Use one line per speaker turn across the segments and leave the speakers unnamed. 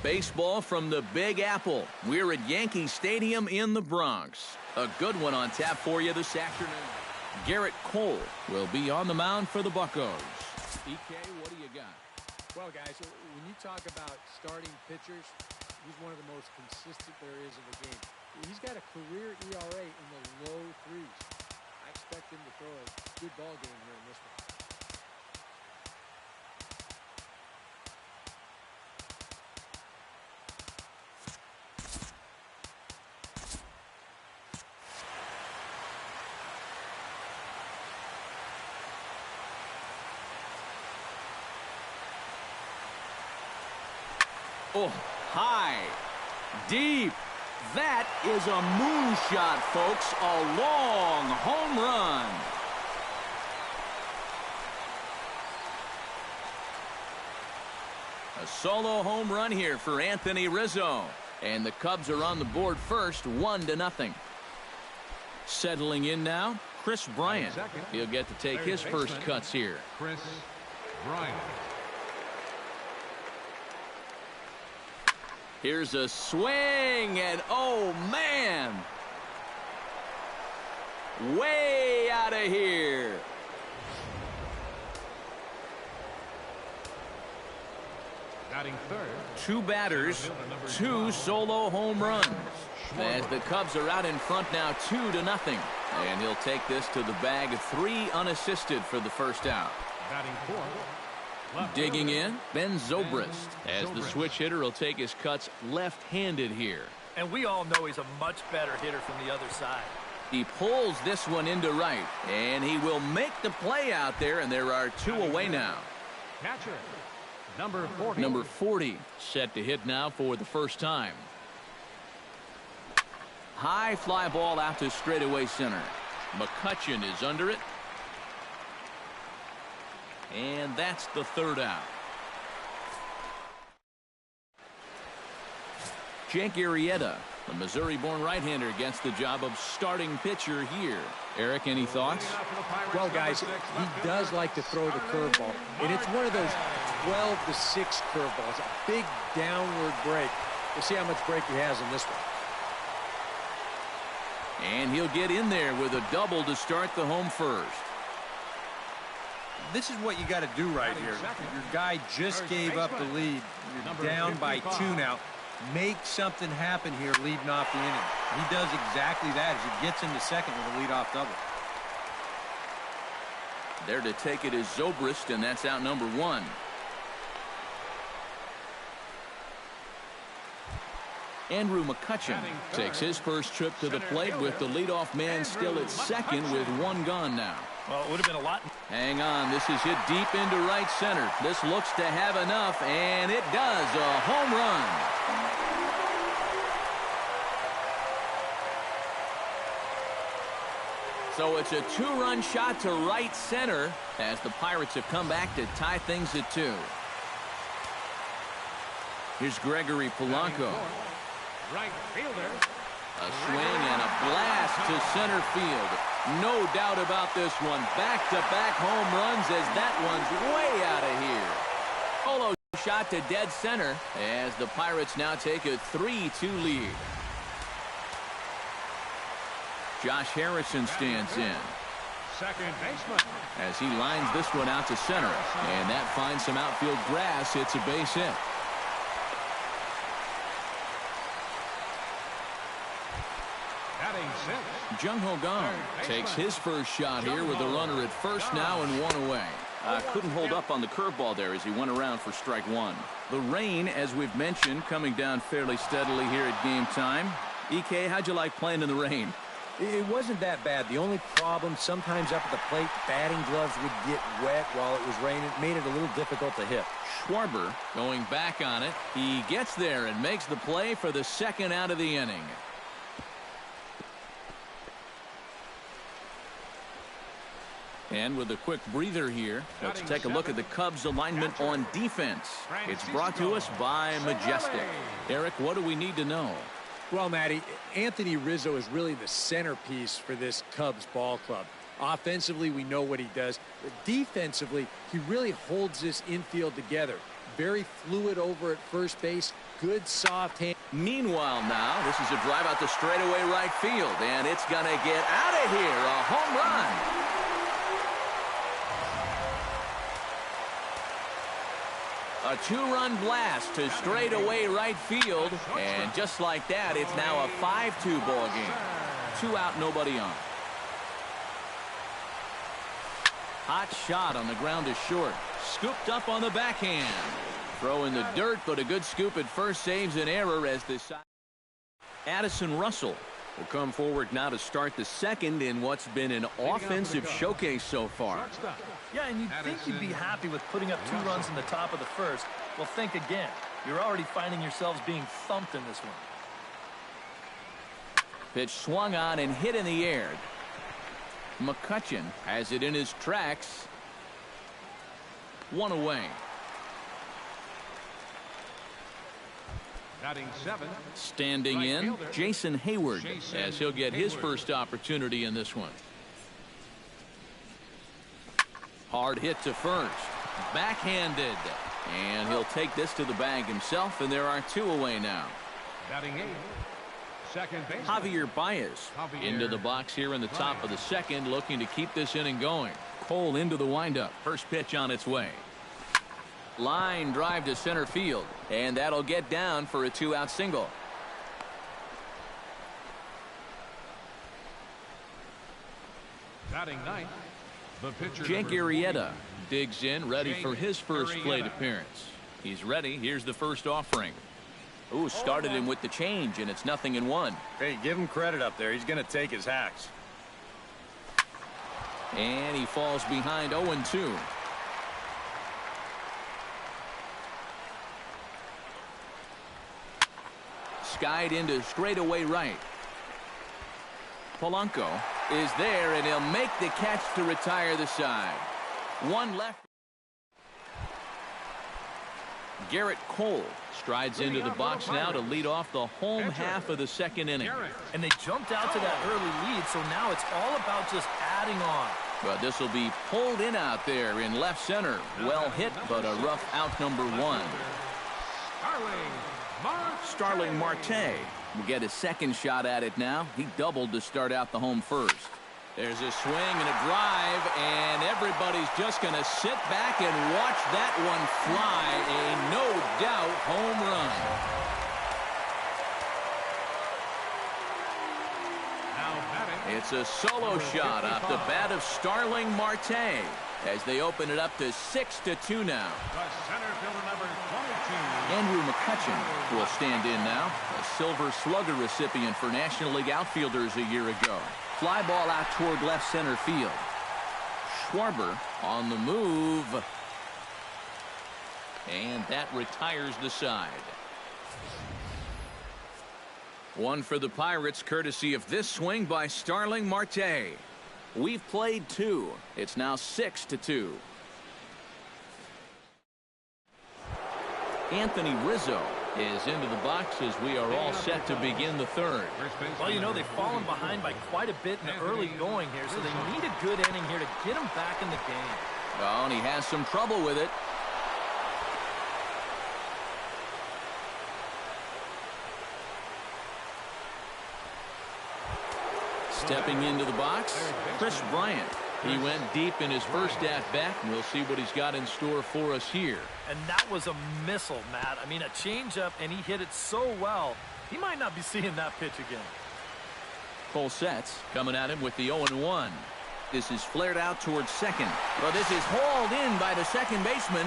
Baseball from the Big Apple. We're at Yankee Stadium in the Bronx. A good one on tap for you this afternoon. Garrett Cole will be on the mound for the Buccos. EK, what do you got?
Well, guys, when you talk about starting pitchers, he's one of the most consistent there is in the game. He's got a career ERA in the low threes. I expect him to throw a good ball game here in this one.
Oh, high, deep. That is a moonshot, folks. A long home run. A solo home run here for Anthony Rizzo. And the Cubs are on the board first, 1-0. Settling in now, Chris Bryant. He'll get to take his first cuts here.
Chris Bryant.
Here's a swing, and oh, man. Way out of here.
Batting third.
Two batters, two solo home runs. As the Cubs are out in front now, 2-0. And he'll take this to the bag, 3 unassisted for the first out.
Batting fourth.
Digging in, Ben Zobrist, as the switch hitter will take his cuts left-handed here.
And we all know he's a much better hitter from the other side.
He pulls this one into right, and he will make the play out there, and there are 2 away now.
Catcher, number 40.
Number 40, set to hit now for the first time. High fly ball out to straightaway center. McCutchen is under it. And that's the third out. Jake Arrieta, the Missouri-born right-hander, gets the job of starting pitcher here. Eric, any thoughts?
Well, guys, he does like to throw the curveball, and it's one of those 12-6 curveballs, a big downward break. We'll see how much break he has in this one.
And he'll get in there with a double to start the home first.
This is what you got to do right here. Your guy just gave up the lead. You're down by 2 now. Make something happen here leading off the inning. He does exactly that as he gets into second with a leadoff double.
There to take it is Zobrist, and that's out number 1. Andrew McCutchen takes his first trip to the plate with the leadoff man still at second with 1 gone now.
Well, it would have been a lot.
Hang on, this is hit deep into right center. This looks to have enough, and it does. A home run. So it's a 2-run shot to right center as the Pirates have come back to tie things at 2. Here's Gregory Polanco.
Right fielder.
A swing and a blast to center field. No doubt about this one. Back-to-back home runs as that one's way out of here. Solo shot to dead center as the Pirates now take a 3-2 lead. Josh Harrison stands in.
Second baseman.
As he lines this one out to center. And that finds some outfield grass. It's a base hit. Jung Ho Kang takes his first shot here with a runner at first now and 1 away. Couldn't hold up on the curveball there as he went around for strike 1. The rain, as we've mentioned, coming down fairly steadily here at game time. EK, how'd you like playing in the rain?
It wasn't that bad. The only problem, sometimes up at the plate, batting gloves would get wet while it was raining. It made it a little difficult to hit.
Schwarber going back on it. He gets there and makes the play for the second out of the inning. And with a quick breather here, let's take a look at the Cubs alignment on defense. It's brought to us by Majestic. Eric, what do we need to know?
Well, Matty, Anthony Rizzo is really the centerpiece for this Cubs ball club. Offensively, we know what he does. But defensively, he really holds this infield together. very fluid over at first base. Good soft hand.
Meanwhile now, this is a drive out the straightaway right field, and it's going to get out of here. A home run. A two-run blast to straightaway right field, and just like that, it's now a 5-2 ball game. 2 out, nobody on. Hot shot on the ground is short. Scooped up on the backhand. Throw in the dirt, but a good scoop at first saves an error as the Addison Russell will come forward now to start the second in what's been an offensive showcase so far.
Yeah, and you'd think you'd be happy with putting up 2 runs in the top of the first. Well, think again. You're already finding yourselves being thumped in this one.
Pitch swung on and hit in the air. McCutchen has it in his tracks. 1 away.
Batting 7.
Standing in, Jason Hayward, as he'll get his first opportunity in this one. Hard hit to first. Backhanded. And he'll take this to the bag himself, and there are 2 away now.
Batting 8. Second base.
Javier Baez into the box here in the top of the second, looking to keep this inning going. Cole into the windup. First pitch on its way. Line drive to center field, and that'll get down for a 2-out single.
Batting 9. The pitcher,
Jake Arrieta digs in, ready for his first plate appearance. He's ready. Here's the first offering. Ooh, started him with the change, and it's 0-1.
Hey, give him credit up there. He's going to take his hacks.
And he falls behind 0-2. Skied into straightaway right. Polanco is there, and he'll make the catch to retire the side. 1 left. Garrett Cole strides into the box now to lead off the home half of the second inning.
And they jumped out to that early lead, so now it's all about just adding on.
But this will be pulled in out there in left center. Well hit, but a rough out number 1. Starling Marte will get a second shot at it now. He doubled to start out the home first. There's a swing and a drive, and everybody's just going to sit back and watch that one fly. A no-doubt home run. It's a solo shot off the bat of Starling Marte as they open it up to 6-2 now. Andrew McCutchen will stand in now, a Silver Slugger recipient for National League outfielders a year ago. Fly ball out toward left center field. Schwarber on the move. And that retires the side. 1 for the Pirates, courtesy of this swing by Starling Marte. We've played 2. It's now 6-2. Anthony Rizzo is into the box as we are all set to begin the third.
Well, you know, they've fallen behind by quite a bit in the early going here, so they need a good inning here to get them back in the game.
Oh, and he has some trouble with it. Stepping into the box, Chris Bryant. He went deep in his first at-bat, and we'll see what he's got in store for us here.
And that was a missile, Matt. I mean, a changeup, and he hit it so well. He might not be seeing that pitch again.
Cole sets, coming at him with the 0-1. This is flared out towards second. Well, this is hauled in by the second baseman.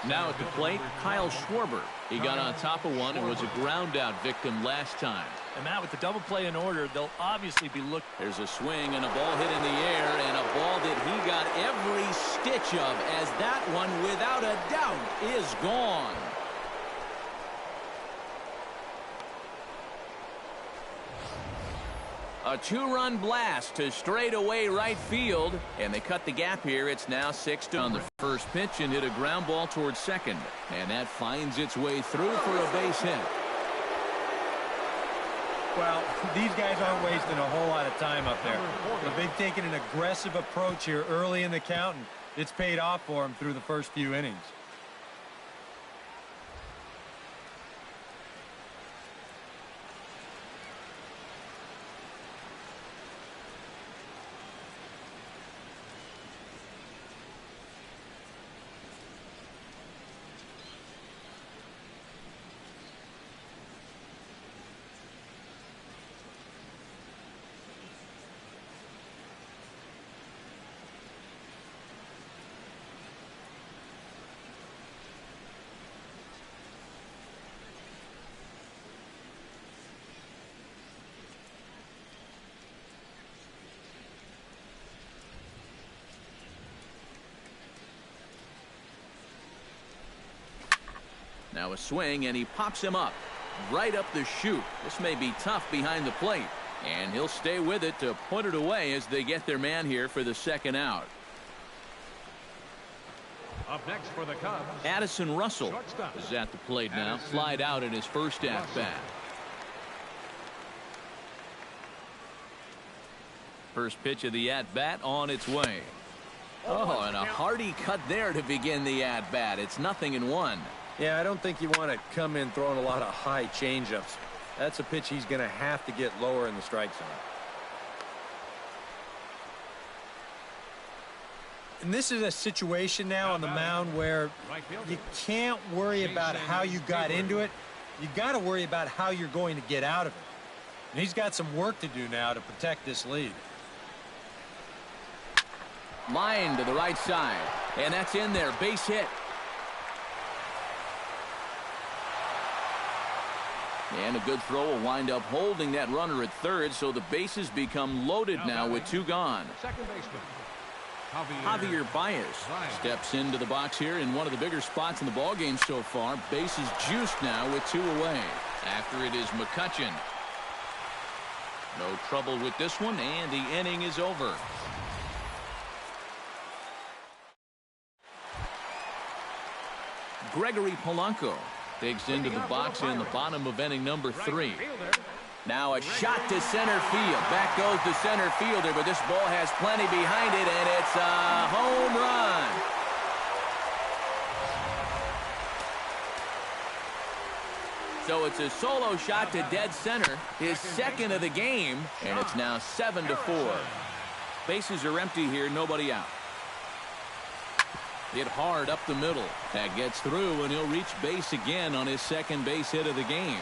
Now at the plate, Kyle Schwarber. He got on top of one and was a ground-out victim last time.
And Matt, with the double play in order, they'll obviously be looking.
There's a swing and a ball hit in the air, and a ball that he got every stitch of, as that one, without a doubt, is gone. A 2-run blast to straightaway right field, and they cut the gap here. It's now 6-2 on the first pitch and hit a ground ball towards second, and that finds its way through for a base hit.
Well, these guys aren't wasting a whole lot of time up there. They've taken an aggressive approach here early in the count, and It's paid off for him through the first few innings.
Now a swing, and he pops him up right up the chute. This may be tough behind the plate, and he'll stay with it to put it away as they get their man here for the second out.
Up next for the Cubs,
Addison Russell is at the plate now. Flied out in his first at-bat. First pitch of the at-bat on its way. Oh, and a hearty cut there to begin the at-bat. It's 0-1.
Yeah, I don't think you want to come in throwing a lot of high changeups. That's a pitch he's going to have to get lower in the strike zone. And this is a situation now on the mound where you can't worry about how you got into it. You got to worry about how you're going to get out of it. And he's got some work to do now to protect this lead.
Line to the right side, and that's in there. Base hit. And a good throw will wind up holding that runner at third, so the bases become loaded now with two gone.
second baseman,
Javier Baez steps into the box here in one of the bigger spots in the ballgame so far. Bases juiced now with two away. After it is McCutchen. No trouble with this one, and the inning is over. Gregory Polanco digs into the box in the bottom of inning number 3. Now a shot to center field. Back goes the center fielder, but this ball has plenty behind it, and it's a home run. So it's a solo shot to dead center, his second of the game, and it's now 7-4. Bases are empty here, nobody out. Hit hard up the middle. That gets through, and he'll reach base again on his second base hit of the game.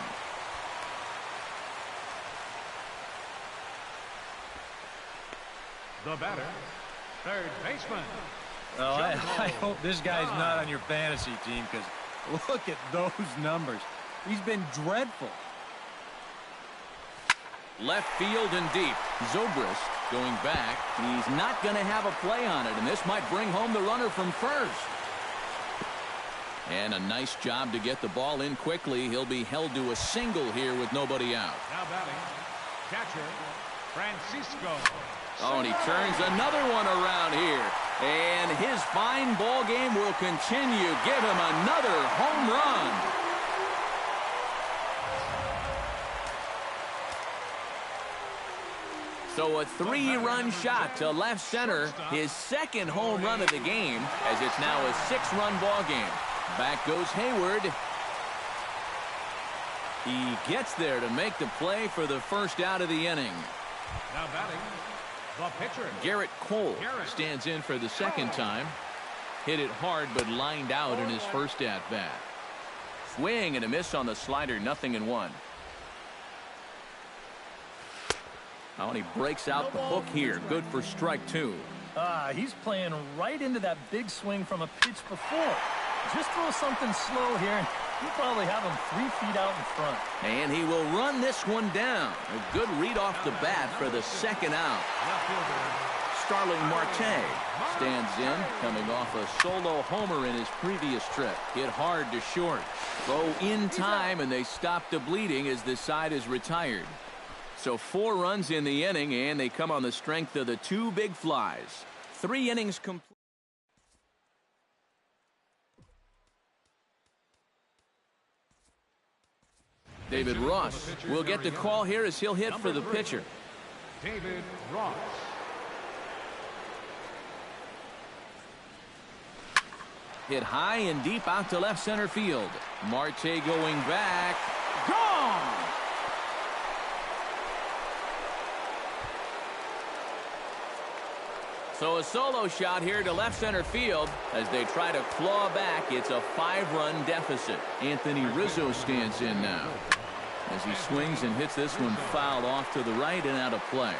the batter, third baseman.
Well, I hope this guy's not on your fantasy team, because look at those numbers. He's been dreadful.
Left field and deep. Zobrist going back. He's not going to have a play on it, and this might bring home the runner from first. And a nice job to get the ball in quickly. He'll be held to a single here with nobody out.
Now batting, catcher, Francisco.
Oh, and he turns another one around here. And his fine ball game will continue. Give him another home run. So a 3-run shot to left center, his second home run of the game, as it's now a 6-run ball game. Back goes Hayward. He gets there to make the play for the first out of the inning.
Now batting, the pitcher.
Garrett Cole stands in for the second time. Hit it hard, but lined out in his first at-bat. Swing and a miss on the slider, 0-1. Oh, and he breaks out the hook here. Good for strike 2.
He's playing right into that big swing from a pitch before. Just throw something slow here, and you probably have him 3 feet out in front.
And he will run this one down. A good read off the bat for the second out. Starling Marte stands in, coming off a solo homer in his previous trip. Hit hard to short. Throw in time, and they stop the bleeding as this side is retired. So 4 runs in the inning, and they come on the strength of the 2 big flies. 3 innings complete. David Ross will get the call here as he'll hit for the pitcher.
David Ross.
Hit high and deep out to left center field. Marte going back. Gone! So a solo shot here to left center field as they try to claw back. It's a 5-run deficit. Anthony Rizzo stands in now as he swings and hits this one foul off to the right and out of play.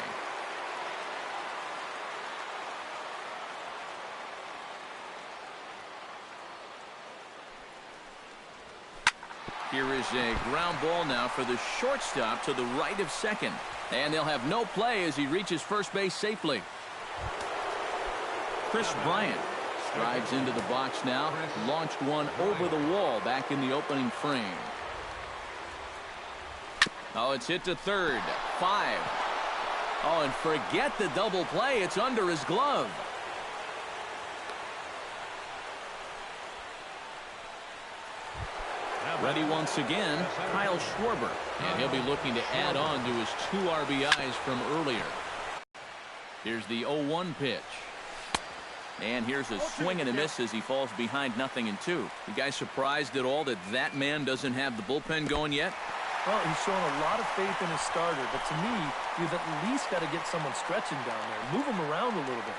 Here is a ground ball now for the shortstop to the right of second. And they'll have no play as he reaches first base safely. Chris Bryant strides into the box now. Launched one over the wall back in the opening frame. Oh, it's hit to third. 5. Oh, and forget the double play. It's under his glove. Ready once again, Kyle Schwarber. And he'll be looking to add on to his 2 RBIs from earlier. Here's the 0-1 pitch. And here's a swing and a miss as he falls behind 0-2. You guys surprised at all that that man doesn't have the bullpen going yet?
Well, he's shown a lot of faith in his starter, but to me, you've at least got to get someone stretching down there. Move him around a little bit.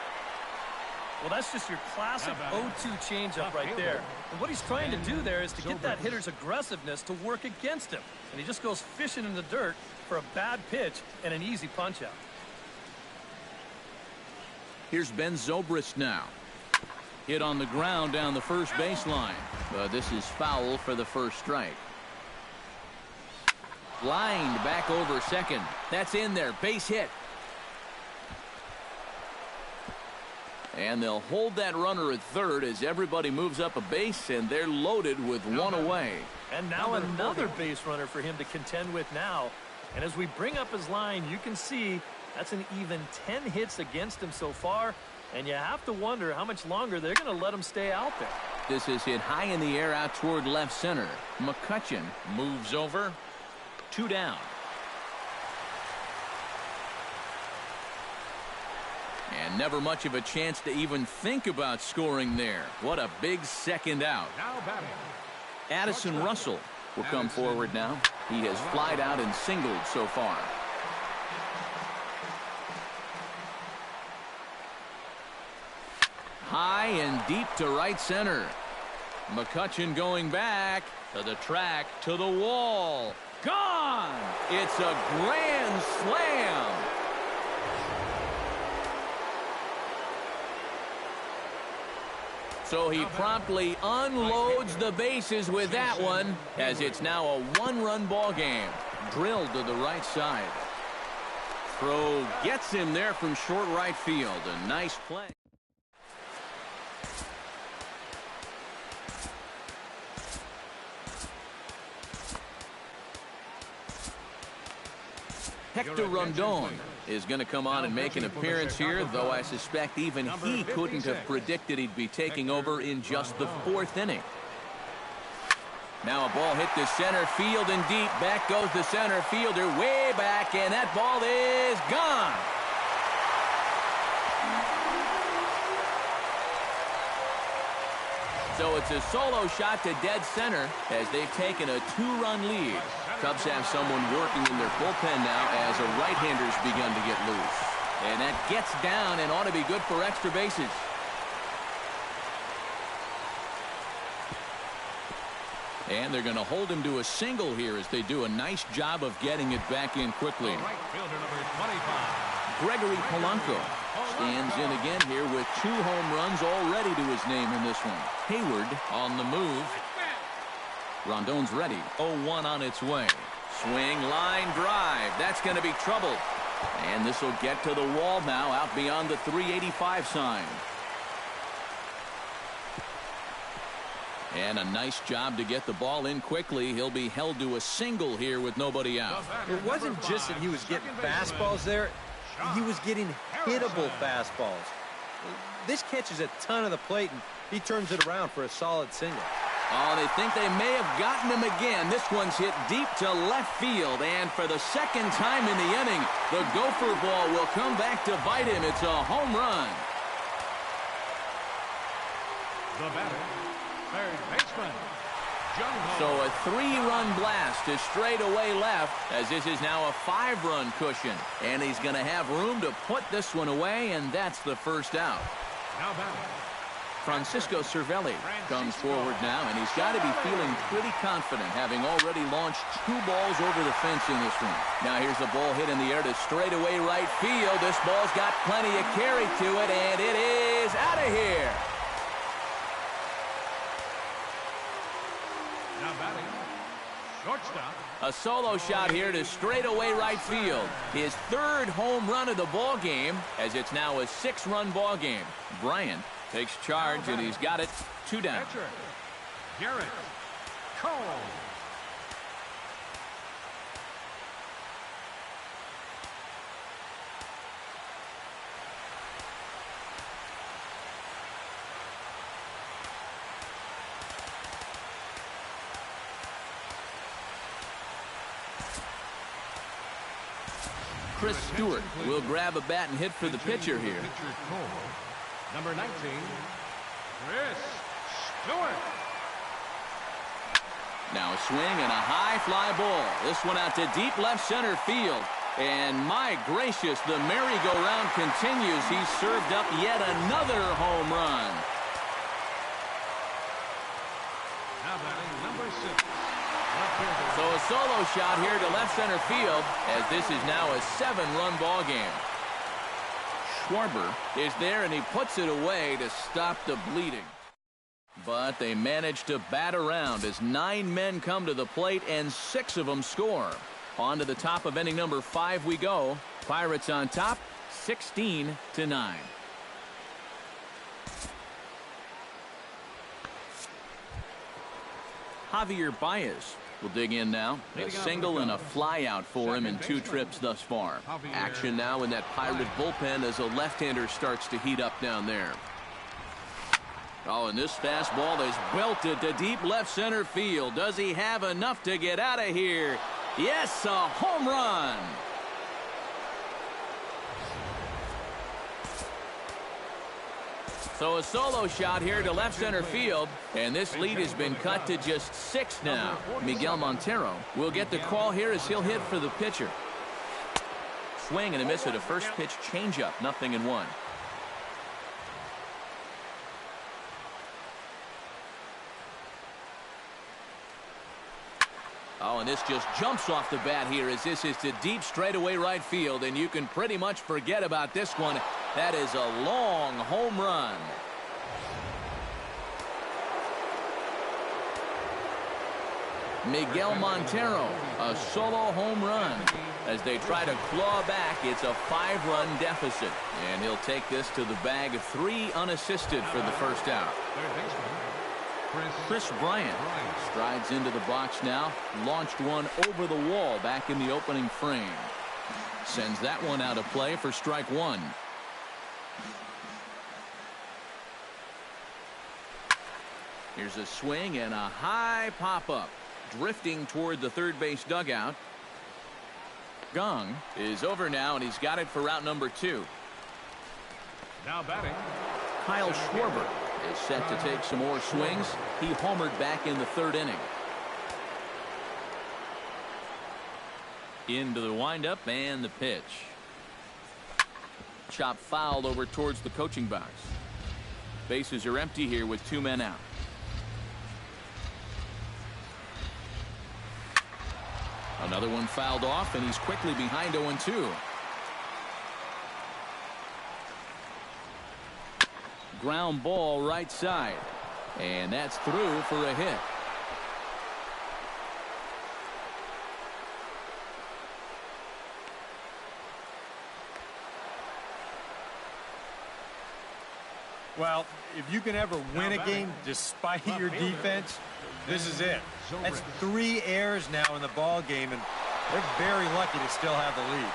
Well, that's just your classic 0-2 changeup right there. And what he's trying to do there is to get that hitter's aggressiveness to work against him. And he just goes fishing in the dirt for a bad pitch and an easy punch-out.
Here's Ben Zobrist now. Hit on the ground down the first baseline. But this is foul for the first strike. Lined back over second. That's in there. Base hit. And they'll hold that runner at third as everybody moves up a base, and they're loaded with one away.
And now another base runner for him to contend with now. And as we bring up his line, you can see that's an even 10 hits against him so far. And you have to wonder how much longer they're going to let him stay out there.
This is hit high in the air out toward left center. McCutchen moves over. 2 down. And never much of a chance to even think about scoring there. What a big second out.
Now batting.
Addison Russell will come forward now. He has flied out and singled so far. High and deep to right center. McCutchen going back to the track, to the wall. Gone! It's a grand slam. So he promptly unloads the bases with that one, as it's now a 1-run ball game. Drilled to the right side. Throw gets him there from short right field. A nice play. Hector Rondon is going to come on and make an appearance here, though I suspect even he couldn't have predicted he'd be taking over in just the 4th inning. Now a ball hit to center field and deep. Back goes the center fielder way back, and that ball is gone. So it's a solo shot to dead center as they've taken a 2-run lead. Cubs have someone working in their bullpen now as a right-hander's begun to get loose. And that gets down and ought to be good for extra bases. And they're going to hold him to a single here as they do a nice job of getting it back in quickly.
Right fielder number 25.
Gregory Polanco stands in again here with 2 home runs already to his name in this one. Hayward on the move. Rondon's ready. 0-1 on its way. Swing, line drive. That's going to be trouble. And this will get to the wall now out beyond the 385 sign. And a nice job to get the ball in quickly. He'll be held to a single here with nobody out.
It wasn't just that he was getting fastballs there. He was getting hittable fastballs. This catches a ton of the plate, and he turns it around for a solid single.
Oh, they think they may have gotten him again. This one's hit deep to left field, and for the second time in the inning, the gopher ball will come back to bite him. It's a home run.
The batter, Third baseman, Jung-Ho.
So a 3-run blast to straightaway left, as this is now a 5-run cushion. And he's going to have room to put this one away, and that's the first out.
Now batting,
Francisco Cervelli comes forward now, and he's got to be feeling pretty confident, having already launched 2 balls over the fence in this one. Now here's a ball hit in the air to straightaway right field. This ball's got plenty of carry to it, and it is out of here.
now batting, shortstop,
A solo shot here to straightaway right field. His 3rd home run of the ball game, as it's now a 6-run ball game. Bryant takes charge, and he's got it 2 down.
pitcher, Garrett Cole.
Chris Stewart will grab a bat and hit for the pitcher here.
Pitcher Cole. Number 19, Chris Stewart.
Now a swing and a high fly ball. This one out to deep left center field. And my gracious, the merry-go-round continues. He's served up yet another home run.
Now batting, number 6. Left fielder,
So a solo shot here to left center field, as this is now a 7-run ball game. Schwarber is there, and he puts it away to stop the bleeding. But they manage to bat around as 9 men come to the plate, and 6 of them score. On to the top of inning number 5 we go. Pirates on top, 16-9. Javier Baez will dig in now. A single and a fly out for him in 2 trips thus far. Action now in that Pirate bullpen as a left-hander starts to heat up down there. Oh, and this fastball is belted to deep left center field. Does he have enough to get out of here? Yes, a home run. So a solo shot here to left center field, and this lead has been cut to just 6 now. Miguel Montero will get the call here as he'll hit for the pitcher. Swing and a miss at a first pitch changeup, 0-1. Oh, and this just jumps off the bat here as this is to deep straightaway right field, and you can pretty much forget about this one. That is a long home run. Miguel Montero, a solo home run. As they try to claw back, it's a 5-run deficit, and he'll take this to the bag of 3 unassisted for the first out.
third baseman,
Chris Bryant strides into the box now. Launched one over the wall back in the opening frame. Sends that one out of play for strike 1. Here's a swing and a high pop-up. Drifting toward the third base dugout. Gong is over now, and he's got it for route number 2.
Now batting,
Kyle Schwarber is set to take some more swings. He homered back in the 3rd inning. Into the windup and the pitch. Chop fouled over towards the coaching box. Bases are empty here with 2 men out. Another one fouled off, and he's quickly behind 0-2. Ground ball right side, and that's through for a hit.
Well, if you can ever win a game despite your defense, this is it. That's 3 errors now in the ball game, and they're very lucky to still have the lead.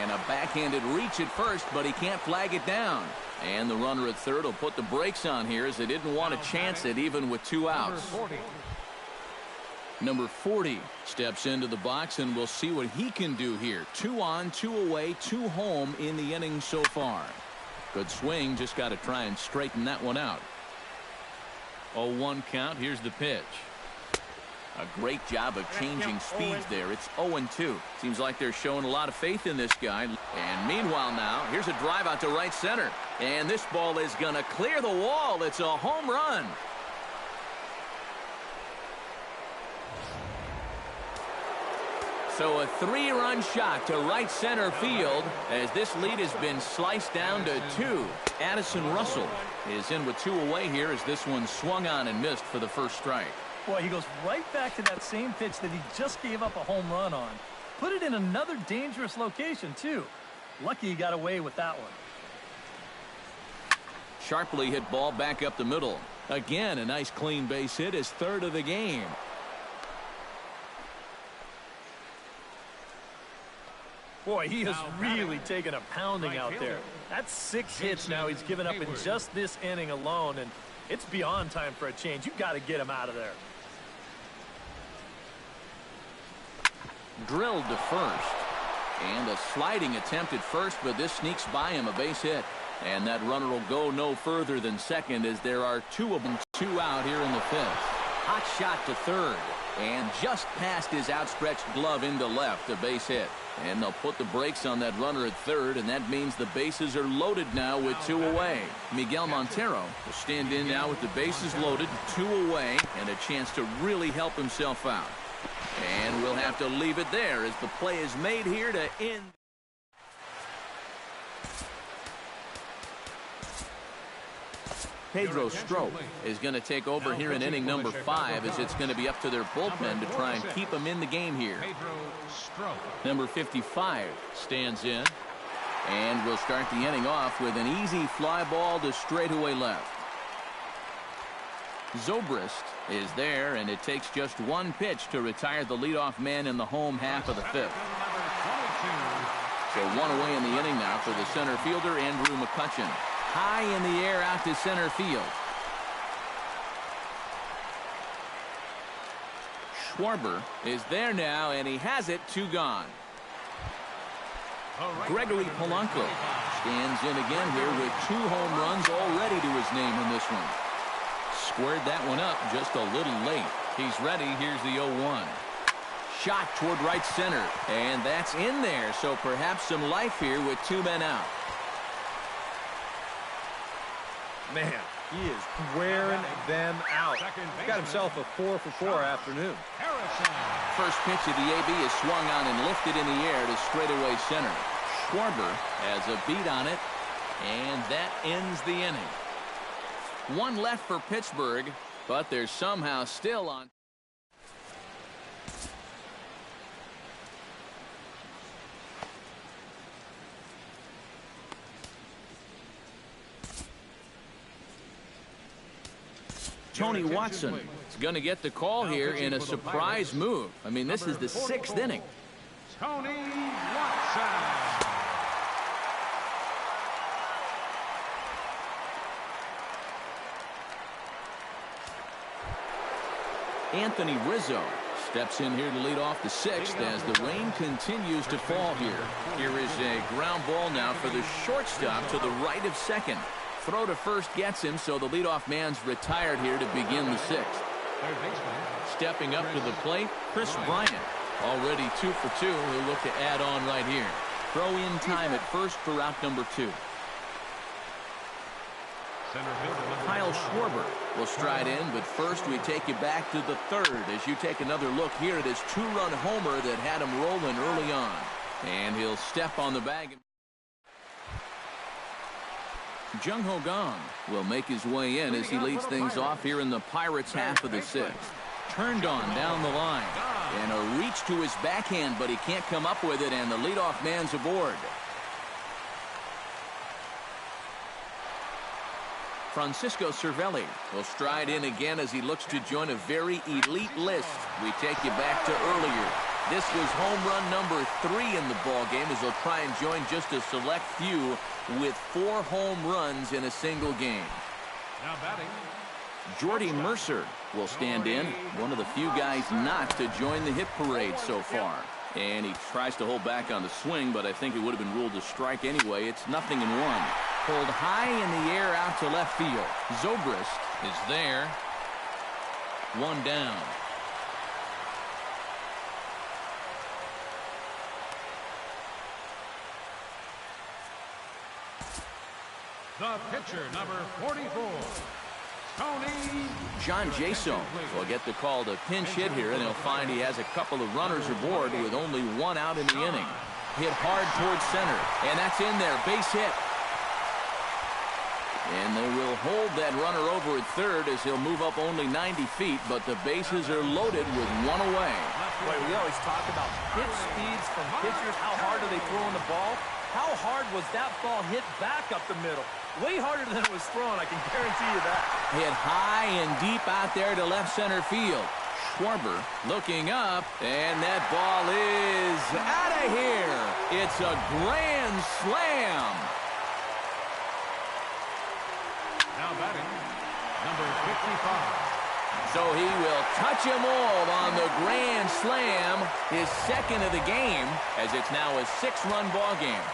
And a backhanded reach at first, but he can't flag it down. And the runner at third will put the brakes on here as they didn't want to chance it even with 2 outs. Number 40 steps into the box, and we'll see what he can do here. 2 on, 2 away, 2 home in the inning so far. Good swing, just got to try and straighten that one out. 0-1 count. Here's the pitch. A great job of changing speeds there. It's 0-2. Seems like they're showing a lot of faith in this guy. And meanwhile now, here's a drive out to right center. And this ball is going to clear the wall. It's a home run. So a 3-run shot to right center field as this lead has been sliced down to 2. Addison Russell is in with 2 away here as this one swung on and missed for the first strike.
Boy, he goes right back to that same pitch that he just gave up a home run on. Put it in another dangerous location, too. Lucky he got away with that one.
Sharply hit ball back up the middle. Again, a nice clean base hit, his 3rd of the game.
Boy, he has really taken a pounding out there. That's 6 hits now he's given up in just this inning alone, and it's beyond time for a change. You've got to get him out of there.
Drilled to first. And a sliding attempt at first, but this sneaks by him, a base hit. And that runner will go no further than second as there are 2 of them, 2 out here in the 5th. Hot shot to third. And just past his outstretched glove into left, a base hit. And they'll put the brakes on that runner at third, and that means the bases are loaded now with 2 away. Miguel Montero will stand in now with the bases loaded, 2 away, and a chance to really help himself out. And we'll have to leave it there as the play is made here to end. Pedro Strop is going to take over here in inning number 5 as it's going to be up to their bullpen to try and keep them in the game here. Number 55 stands in. And we'll start the inning off with an easy fly ball to straightaway left. Zobrist is there, and it takes just 1 pitch to retire the leadoff man in the home half of the 5th. So 1 away in the inning now for the center fielder, Andrew McCutchen. High in the air out to center field. Schwarber is there now, and he has it, 2 gone. Gregory Polanco stands in again here with 2 home runs already to his name in this one. Squared that one up just a little late. He's ready. Here's the 0-1. Shot toward right center, and that's in there. So perhaps some life here with 2 men out.
Man, he is wearing them out. He's got himself a 4-for-4 afternoon.
First pitch of the AB is swung on and lifted in the air to straightaway center. Schwarber has a beat on it, and that ends the inning. 1 left for Pittsburgh, but they're somehow still on. Tony Watson is going to get the call here in a surprise move. I mean, this is the 6th inning.
Tony Watson.
Anthony Rizzo steps in here to lead off the 6th as the rain continues to fall here. Here is a ground ball now for the shortstop to the right of second. Throw to first gets him, so the leadoff man's retired here to begin the 6th. Stepping up to the plate, Chris Bryant. Already 2 for 2. He'll look to add on right here. Throw in time at first for out number 2. Kyle Schwarber will stride in, but first we take you back to the 3rd as you take another look here at his 2-run homer that had him rolling early on. And he'll step on the bag. Jung Ho Kang will make his way in as he leads things off here in the Pirates half of the 6th. Turned on down the line. And a reach to his backhand, but he can't come up with it, and the leadoff man's aboard. Francisco Cervelli will stride in again as he looks to join a very elite list. We take you back to earlier. This was home run number 3 in the ballgame as they'll try and join just a select few with 4 home runs in a single game.
Now batting,
Jordy Mercer will stand in, one of the few guys not to join the hit parade so far. And he tries to hold back on the swing, but I think it would have been ruled a strike anyway. It's 0-1. Pulled high in the air out to left field. Zobrist is there, One down.
The pitcher, number 44, Tony.
John Jaso will get the call to pinch hit here, and he'll find he has a couple of runners aboard with only one out in the inning. Hit hard towards center, and that's in there. Base hit. And they will hold that runner over at third as he'll move up only 90 feet, but the bases are loaded with one away.
Boy, we always talk about pitch speeds from pitchers. How hard are they throwing the ball? How hard was that ball hit back up the middle? Way harder than it was thrown, I can guarantee you that.
Hit high and deep out there to left center field. Schwarber looking up, and that ball is out of here. It's a grand slam.
Now batting, number 55.
So he will touch him all on the grand slam, his second of the game, as it's now a 6-run ball game.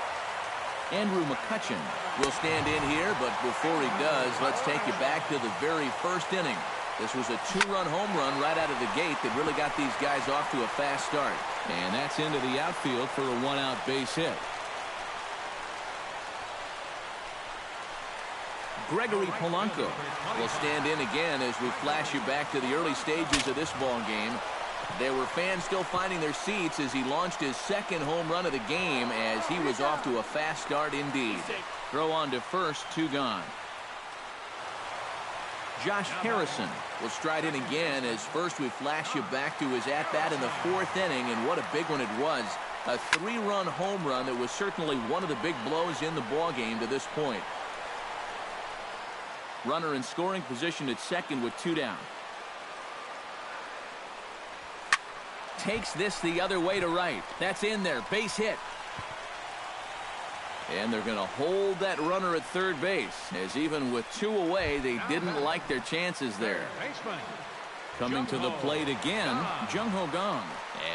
Andrew McCutchen will stand in here, but before he does, let's take you back to the very first inning. This was a 2-run home run right out of the gate that really got these guys off to a fast start. And that's into the outfield for a 1-out base hit. Gregory Polanco will stand in again as we flash you back to the early stages of this ball game. There were fans still finding their seats as he launched his second home run of the game as he was off to a fast start indeed. Throw on to first, 2 gone. Josh Harrison will stride in again as first we flash you back to his at-bat in the 4th inning, and what a big one it was. A 3-run home run that was certainly one of the big blows in the ball game to this point. Runner in scoring position at second with 2 down. Takes this the other way to right. That's in there. Base hit. And they're going to hold that runner at third base, as even with 2 away, they didn't like their chances there. Coming to the plate again, Jung Ho Kang,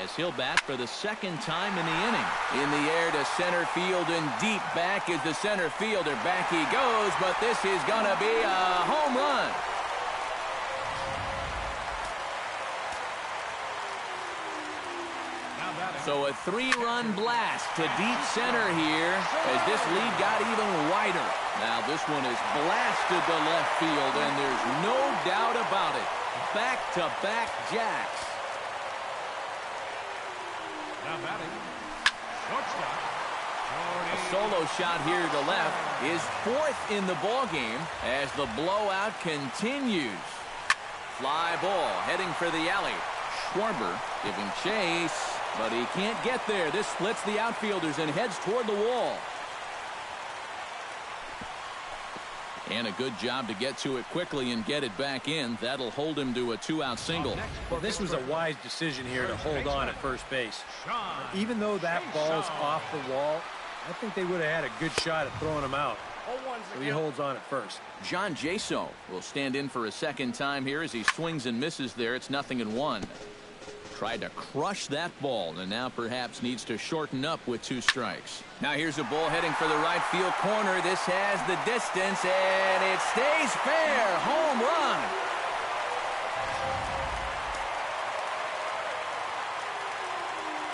as he'll bat for the second time in the inning. In the air to center field, and deep back is the center fielder. Back he goes, but this is going to be a home run. So a 3-run blast to deep center here as this lead got even wider. Now this one is blasted to left field, and there's no doubt about it. Back-to-back jacks.
Now batting, shortstop.
A solo shot here to left is 4th in the ball game as the blowout continues. Fly ball heading for the alley. Schwarber giving chase, but he can't get there. This splits the outfielders and heads toward the wall. And a good job to get to it quickly and get it back in. That'll hold him to a 2-out single.
Well, this was a wise decision here to hold on at first base. Even though that ball's off the wall, I think they would have had a good shot at throwing him out. So he holds on at first.
John Jaso will stand in for a second time here as he swings and misses there. It's 0-1. Tried to crush that ball, and now perhaps needs to shorten up with 2 strikes. Now here's a ball heading for the right field corner. This has the distance, and it stays fair. Home run.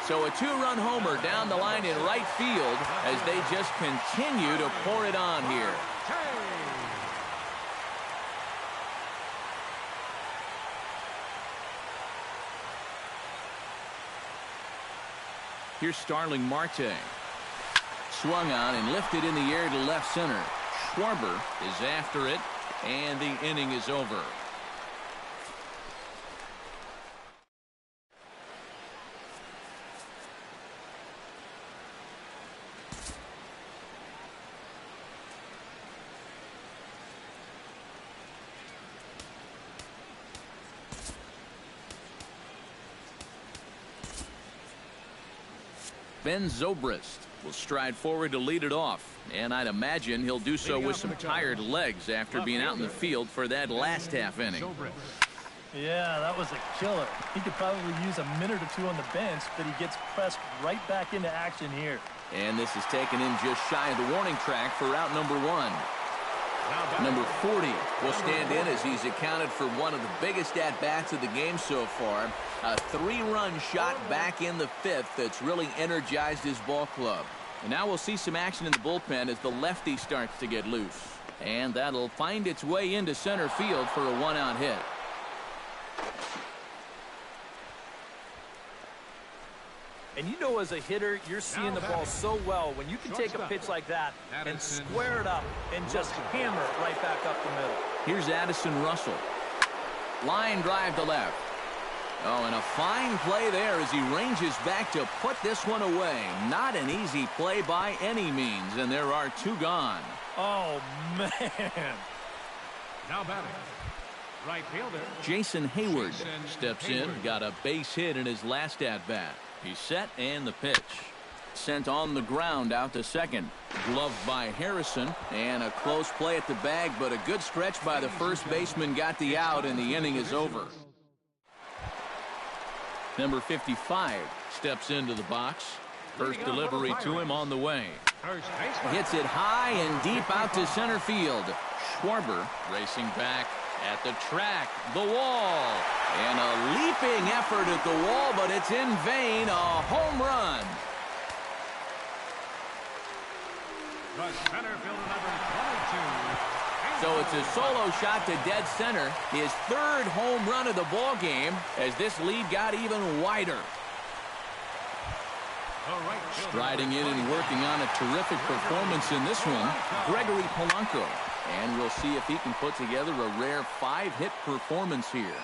So a 2-run homer down the line in right field as they just continue to pour it on here. Here's Starling Marte. Swung on and lifted in the air to left center. Schwarber is after it, and the inning is over. Ben Zobrist will stride forward to lead it off, and I'd imagine he'll do so with some tired legs after being out in the field for that last half inning.
Yeah, that was a killer. He could probably use a minute or 2 on the bench, but he gets pressed right back into action here.
And this is taken in just shy of the warning track for out number 1. Number 40 will stand in as he's accounted for one of the biggest at-bats of the game so far. A 3-run shot back in the 5th that's really energized his ball club. And now we'll see some action in the bullpen as the lefty starts to get loose. And that'll find its way into center field for a 1-out hit.
And you know, as a hitter, you're seeing the ball so well when you can take a pitch like that and square it up and just hammer it right back up the middle.
Here's Addison Russell. Line drive to left. Oh, and a fine play there as he ranges back to put this one away. Not an easy play by any means, and there are 2 gone.
Oh, man.
Now batting, right fielder
Jason Hayward steps in, got a base hit in his last at-bat. He's set, and the pitch. Sent on the ground out to second. Gloved by Harrison, and a close play at the bag, but a good stretch by the first baseman got the out, and the inning is over. Number 55 steps into the box. First delivery to him on the way. Hits it high and deep out to center field. Schwarber racing back at the track, the wall, and a leaping effort at the wall, but it's in vain. A home run.
The center fielder, number 22.
So it's a solo shot to dead center, his 3rd home run of the ball game, as this lead got even wider. Striding in and working on a terrific performance in this one, Gregory Polanco. And we'll see if he can put together a rare 5-hit performance here.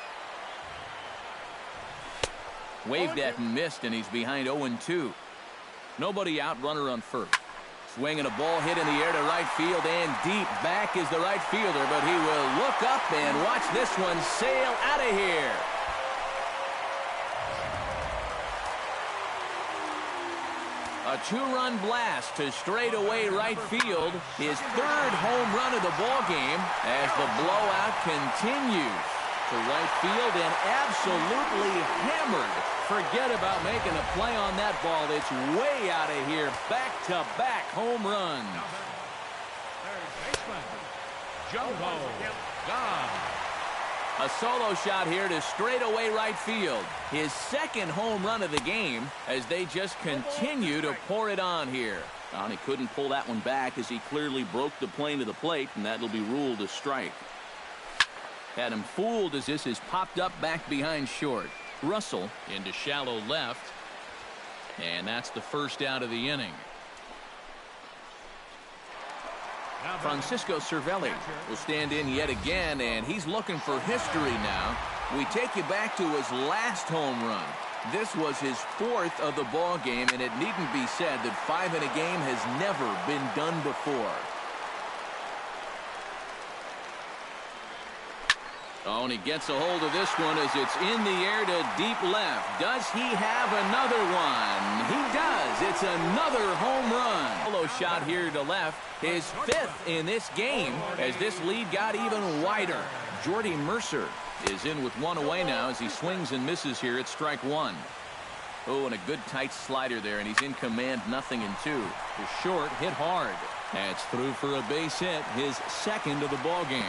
Waved at and missed, and he's behind 0-2. Nobody out, runner on first. Swinging a ball hit in the air to right field, and deep back is the right fielder, but he will look up and watch this one sail out of here. A 2-run blast to straightaway right field, his 3rd home run of the ball game as the blowout continues to right field and absolutely hammered. Forget about making a play on that ball. It's way out of here. Back-to-back home runs.
Third baseman, Jumbo Gone.
A solo shot here to straightaway right field. His 2nd home run of the game as they just continue to pour it on here. And he couldn't pull that one back as he clearly broke the plane to the plate, and that'll be ruled a strike. Had him fooled as this is popped up back behind short. Russell into shallow left, and that's the first out of the inning. Francisco Cervelli will stand in yet again, and he's looking for history now. We take you back to his last home run. This was his 4th of the ball game, and it needn't be said that 5 in a game has never been done before. Oh, and he gets a hold of this one as it's in the air to deep left. Does he have another one? He does. It's another home run. Solo shot here to left. His 5th in this game as this lead got even wider. Jordy Mercer is in with 1 away now as he swings and misses here at strike 1. Oh, and a good tight slider there, and he's in command, 0-2. The short hit hard. That's through for a base hit, his 2nd of the ball game.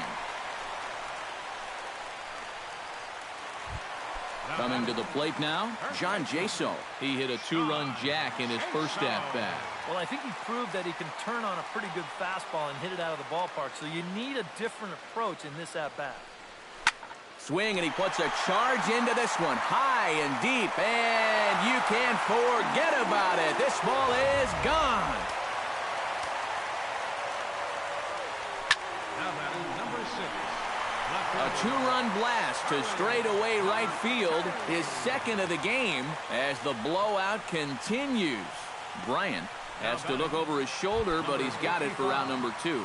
Coming to the plate now, John Jaso. He hit a 2-run jack in his first at-bat.
Well, I think he proved that he can turn on a pretty good fastball and hit it out of the ballpark, so you need a different approach in this at-bat.
Swing, and he puts a charge into this one, high and deep, and you can't forget about it. This ball is gone.
Now batting, number 6.
A 2-run blast to straightaway right field, his 2nd of the game as the blowout continues. Bryant has to look over his shoulder, but he's got it for out number 2.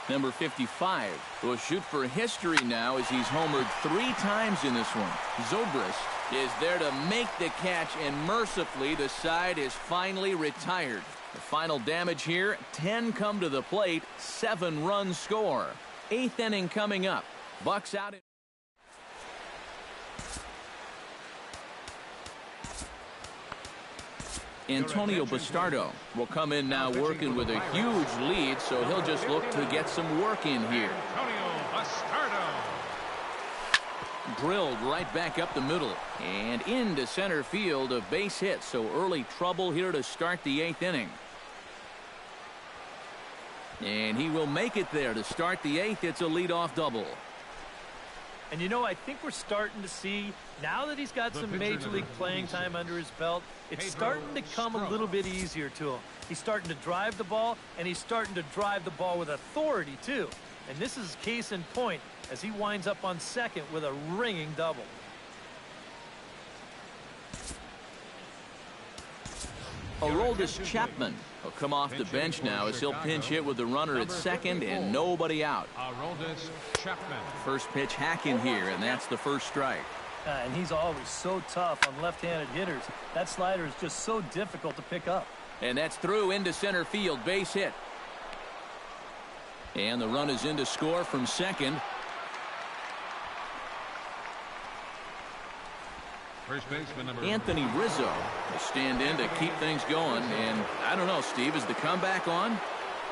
Number 55 will shoot for history now as he's homered 3 times in this one. Zobrist is there to make the catch, and mercifully the side is finally retired. The final damage here, 10 come to the plate, 7-run score. 8th inning coming up. Bucks out. Antonio Bastardo will come in now working with a huge lead, so he'll just look to get some work in here.
Antonio Bastardo.
Drilled right back up the middle and into center field, a base hit. So early trouble here to start the 8th inning. And he will make it there to start the 8th. It's a leadoff double.
And you know, I think we're starting to see, now that he's got some major league playing time under his belt, it's starting to come a little bit easier to him. He's starting to drive the ball, and he's starting to drive the ball with authority, too. And this is case in point as he winds up on second with a ringing double.
Aroldis Chapman will come off the bench now as he'll pinch hit with the runner at second and nobody out.
Aroldis Chapman.
First pitch hacking here, and that's the first strike.
And he's always so tough on left-handed hitters. That slider is just so difficult to pick up.
And that's through into center field, base hit. And the run is in to score from second.
First baseman number
Anthony Rizzo will stand in to keep things going. And I don't know, Steve, is the comeback on?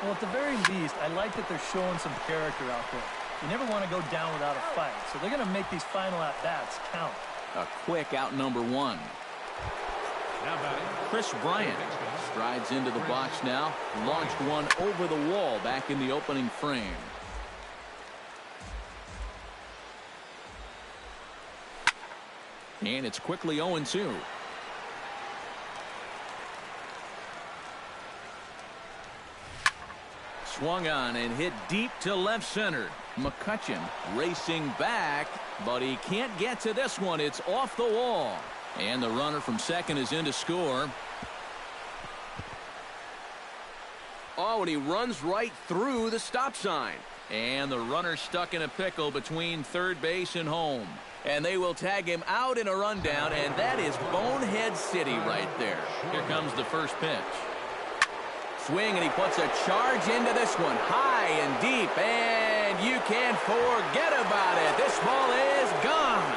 Well, at the very least, I like that they're showing some character out there. You never want to go down without a fight, so they're going to make these final at-bats count.
A quick out number one.
now batting.
Chris Bryant strides into the box now. Launched one over the wall back in the opening frame. And it's quickly 0-2. Swung on and hit deep to left center. McCutchen racing back, but he can't get to this one. It's off the wall. And the runner from second is in to score. Oh, and he runs right through the stop sign. And the runner stuck in a pickle between third base and home. And they will tag him out in a rundown, and that is Bonehead City right there. Here comes the first pitch. Swing, and he puts a charge into this one. High and deep, and you can't forget about it. This ball is gone.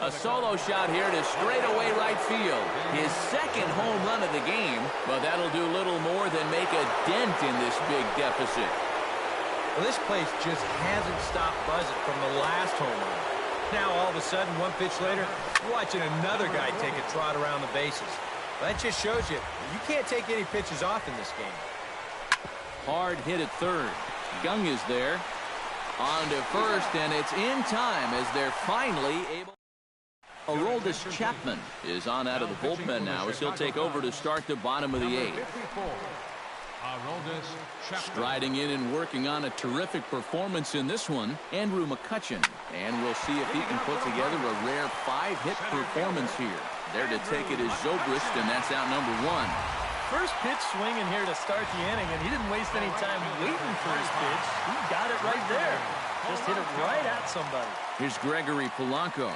A solo shot here to straightaway right field. His second home run of the game, but that'll do little more than make a dent in this big deficit.
Well, this place just hasn't stopped buzzing from the last home run. Now, all of a sudden, one pitch later, you're watching another guy take a trot around the bases. That just shows you can't take any pitches off in this game.
Hard hit at third. Gung is there. On to first, and it's in time as they're finally able. Aroldis Chapman is on out of the bullpen now as he'll take over to start the bottom of the 8th. Striding in and working on a terrific performance in this one, Andrew McCutchen. And we'll see if he can put together a rare 5-hit performance here. There to take it is Zobrist, and that's out number 1.
First pitch swinging here to start the inning, and he didn't waste any time waiting for his pitch. He got it right there. Just hit it right at somebody.
Here's Gregory Polanco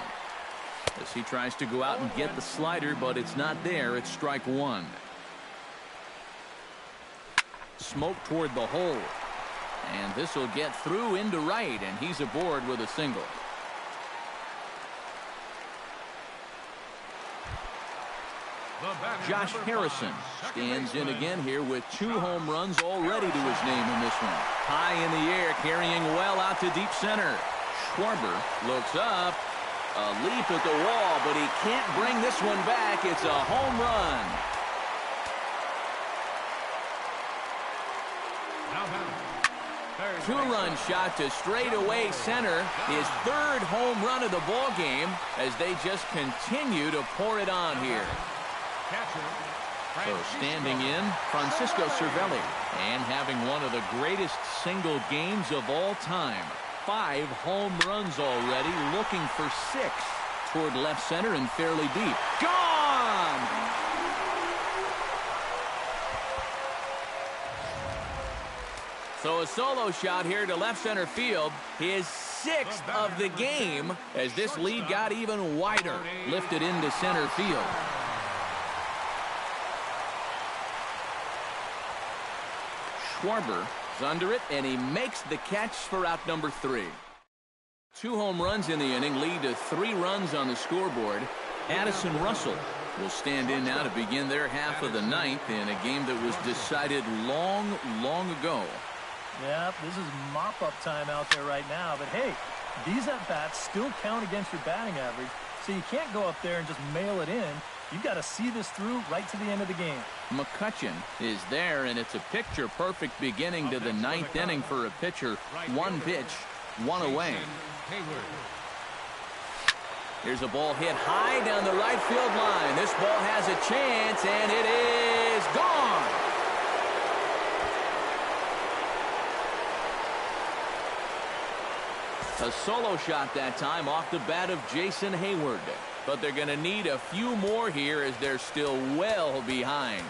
as he tries to go out and get the slider, but it's not there. It's strike 1. Smoke toward the hole. And this will get through into right, and he's aboard with a single. Josh Harrison stands in again here with 2 home runs already to his name in this one. High in the air, carrying well out to deep center. Schwarber looks up. A leap at the wall, but he can't bring this one back. It's a home run. Two-run shot to straightaway center. His 3rd home run of the ball game as they just continue to pour it on here. So standing in, Francisco Cervelli, and having one of the greatest single games of all time. 5 home runs already, looking for 6 toward left center and fairly deep. Gone! So a solo shot here to left center field, his 6th of the game as this lead got even wider, lifted into center field. Schwarber is under it, and he makes the catch for out number 3. 2 home runs in the inning lead to 3 runs on the scoreboard. Addison Russell will stand in now to begin their half of the 9th in a game that was decided long ago.
Yeah, this is mop-up time out there right now. But, hey, these at-bats still count against your batting average, so you can't go up there and just mail it in. You've got to see this through right to the end of the game. McCutchen is there, and it's a picture-perfect beginning to the 9th inning for a pitcher. 1 pitch, 1 away. Here's a ball hit high down the right field line. This ball has a chance, and it is gone. A solo shot that time off the bat of Jason Hayward. But they're going to need a few more here as they're still well behind.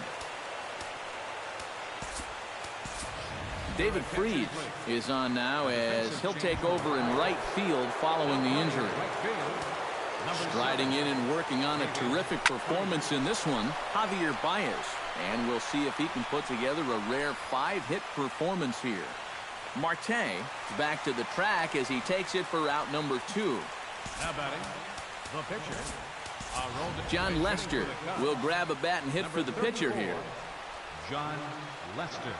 David Freese is on now as he'll take over in right field following the injury. Striding in and working on a terrific performance in this one, Javier Baez. And we'll see if he can put together a rare 5-hit performance here. Marte back to the track as he takes it for out number 2.
Now batting, the pitcher.
John Lester will grab a bat and hit for the pitcher here.
John Lester.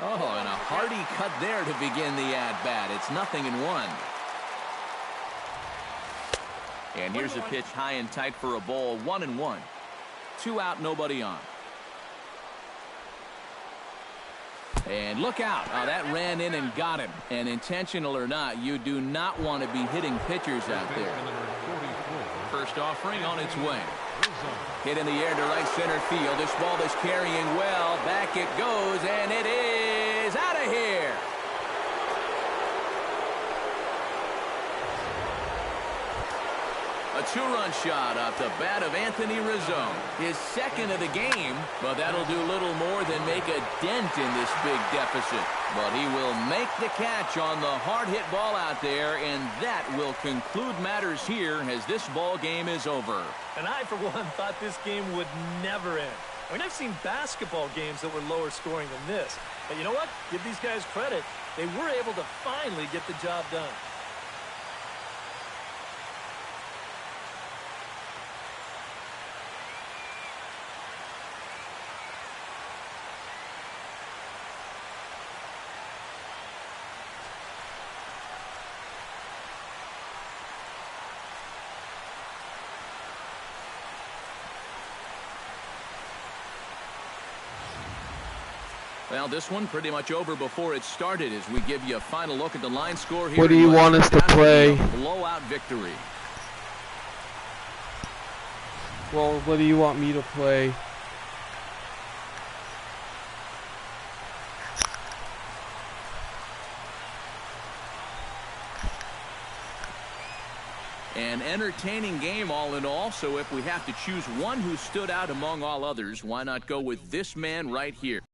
Oh, and a hearty cut there to begin the at-bat. It's 0-1. And here's a pitch high and tight for a ball. 1-1. 2 out, nobody on. And look out. Oh, that ran in and got him. And intentional or not, you do not want to be hitting pitchers out there. First offering on its way. Hit in the air to right center field. This ball is carrying well. Back it goes, and it is out of here. A 2-run shot off the bat of Anthony Rizzo. His second of the game, but that'll do little more than make a dent in this big deficit. But he will make the catch on the hard-hit ball out there, and that will conclude matters here as this ball game is over.
And I, for one, thought this game would never end. I mean, I've seen basketball games that were lower scoring than this. But you know what? Give these guys credit. They were able to finally get the job done.
Well, this one pretty much over before it started as we give you a final look at the line score here.
What do you want us to play?
Blowout victory.
Well, what do you want me to play?
An entertaining game all in all, so if we have to choose one who stood out among all others, why not go with this man right here?